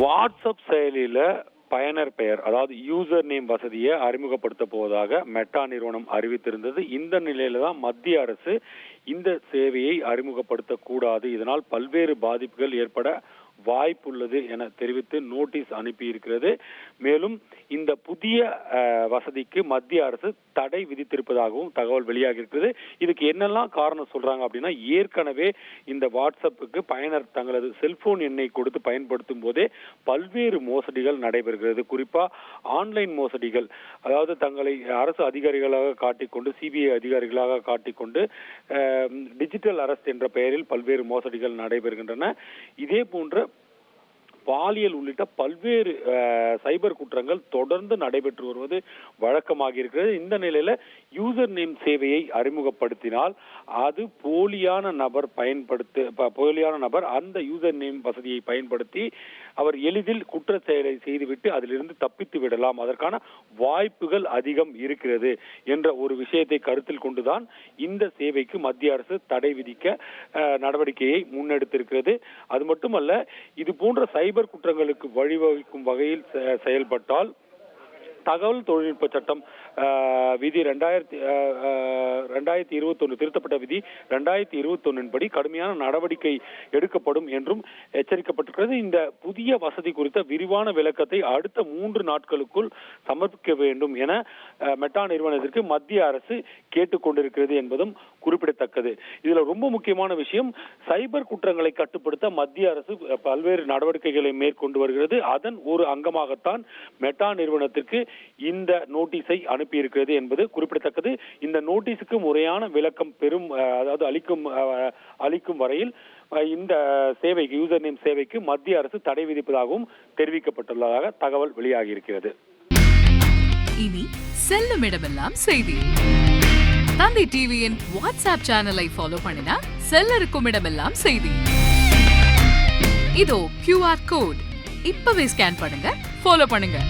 WhatsApp செயலியில பயனர் பெயர் அதாவது யூசர் நேம் வசதியை அறிமுகப்படுத்த போவதாக மெட்டா நிறுவனம் அறிவித்திருந்தது. இந்த நிலையில தான் மத்திய அரசு இந்த சேவையை அறிமுகப்படுத்தக்கூடாது, இதனால் பல்வேறு பாதிப்புகள் ஏற்பட வாய்ப்புள்ளது என தெரிவித்து நோட்டீஸ் அனுப்பி இருக்கிறது. மேலும் இந்த புதிய வசதிக்கு மத்திய அரசு தடை விதித்திருப்பதாகவும் தகவல் வெளியாகி இருக்கிறது. இதுக்கு என்னெல்லாம் காரணம் சொல்றாங்க அப்படின்னா, ஏற்கனவே இந்த வாட்ஸ்அப்புக்கு பயனர் தங்களது செல்போன் எண்ணை கொடுத்து பயன்படுத்தும் போதே பல்வேறு மோசடிகள் நடைபெறுகிறது. குறிப்பா ஆன்லைன் மோசடிகள், அதாவது தங்களை அரசு அதிகாரிகளாக காட்டிக்கொண்டு சிபிஐ அதிகாரிகளாக காட்டிக்கொண்டு டிஜிட்டல் அரெஸ்ட் என்ற பெயரில் பல்வேறு மோசடிகள் நடைபெறுகின்றன. இதே போன்ற பாலியல் உள்ளிட்ட பல்வேறு சைபர் குற்றங்கள் தொடர்ந்து நடைபெற்று வருவது வழக்கமாக இருக்கிறது. இந்த நிலையில யூசர் நேம் சேவையை அறிமுகப்படுத்தினால் அது போலியான நபர் அந்த யூசர் நேம் வசதியை பயன்படுத்தி அவர் எளிதில் குற்ற செயலை செய்துவிட்டு அதிலிருந்து தப்பித்து விடலாம், அதற்கான வாய்ப்புகள் அதிகம் இருக்கிறது என்ற ஒரு விஷயத்தை கருத்தில் கொண்டுதான் இந்த சேவைக்கு மத்திய அரசு தடை விதிக்க நடவடிக்கையை முன்னெடுத்திருக்கிறது. அது மட்டுமல்ல, இது போன்ற சைபர் குற்றங்களுக்கு வழிவகுக்கும் வகையில் செயல்பட்டால் தகவல் தொழில்நுட்ப சட்டம் விதி 2021 திருத்தப்பட்ட விதி 2021 படி கடுமையான நடவடிக்கை எடுக்கப்படும் என்றும் எச்சரிக்கப்பட்டிருக்கிறது. இந்த புதிய வசதி குறித்த விரிவான விளக்கத்தை அடுத்த 3 நாட்களுக்குள் சமர்ப்பிக்க வேண்டும் என மெட்டா நிறுவனத்திற்கு மத்திய அரசு கேட்டுக்கொண்டிருக்கிறது என்பதும் குறிப்பிடத்தக்கது. இதுல ரொம்ப முக்கியமான விஷயம், சைபர் குற்றங்களை கட்டுப்படுத்த மத்திய அரசு பல்வேறு நடவடிக்கைகளை மேற்கொண்டு வருகிறது. அதன் ஒரு அங்கமாகத்தான் மெட்டா நிறுவனத்திற்கு இந்த நோட்டீஸை அனுப்பியிருக்கிறது என்பது குறிப்பிடத்தக்கது. இந்த நோட்டீஸுக்கு முறையான விளக்கம் அதாவது அளிக்கும் வரையில் இந்த சேவைக்கு யூசர் நேம் சேவைக்கு மத்திய அரசு தடை விதிப்பதாகவும் தெரிவிக்கப்பட்டுள்ளதாக தகவல் வெளியாகி இருக்கிறது. இனி செல்லும் இடமெல்லாம் செய்தி. தந்தை டிவியின் வாட்ஸ்அப் சேனலை ஃபாலோ பண்ணினா செல்ல இருக்கும் இடமெல்லாம் செய்தி. இதோ QR கோட் இப்பவே ஸ்கேன் பண்ணுங்க, ஃபாலோ பண்ணுங்க.